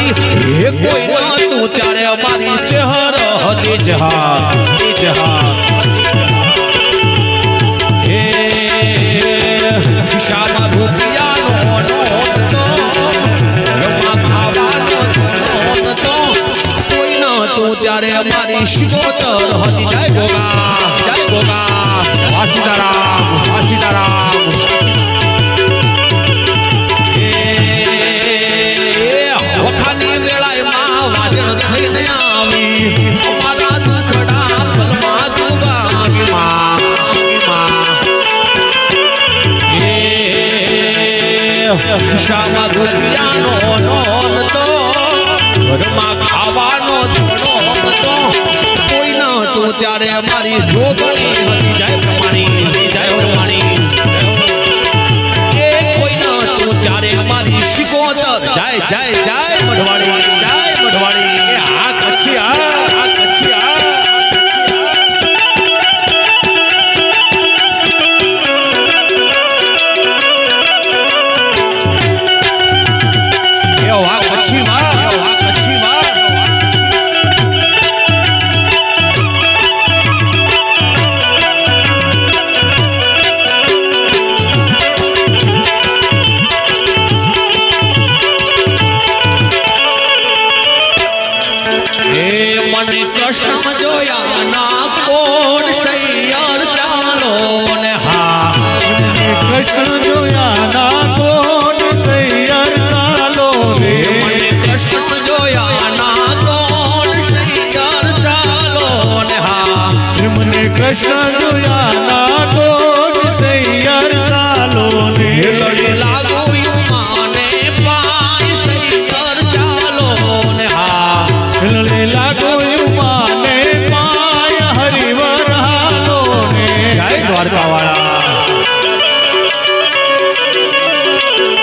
હે કોઈ ના તું ત્યારે અમારી ચહેર હતી જહાન હે શામા રૂપિયાનો નોંધતો રમા ખાવાનો નોંધતો કોઈ ના તું ત્યારે અમારી શિકોતર હતી જય ગોગા વાસીતારામ વખાની વેળાએ માં વાજણ થઈને આવી અમારા દુખડા પલમાં તું બાગી માં શામા રૂપિયાનો નોંધતો ઘરમાં ખાવાનો નોંધતો કોઈ ન તું ત્યારે અમારી જોગણી હતી જય પ્રમાણી એ કોઈ ન તું ત્યારે અમારી શિકોતર જય મઢવાડી એ આ કચ્છી કૃષ્ણ જોયા ના કોણ સૈયર ચાલો ને હા કૃષ્ણ જોયા ના કોણ સૈયર ચાલો રે મને કૃષ્ણ જોયા ના કોણ સૈયર ચાલો ને હા મને કૃષ્ણ જોયા ના કોણ સૈયર ચાલો રે લડી લાગુ માને પાય સૈયર ચાલો ને હા લડી લાગુ દ્વારકા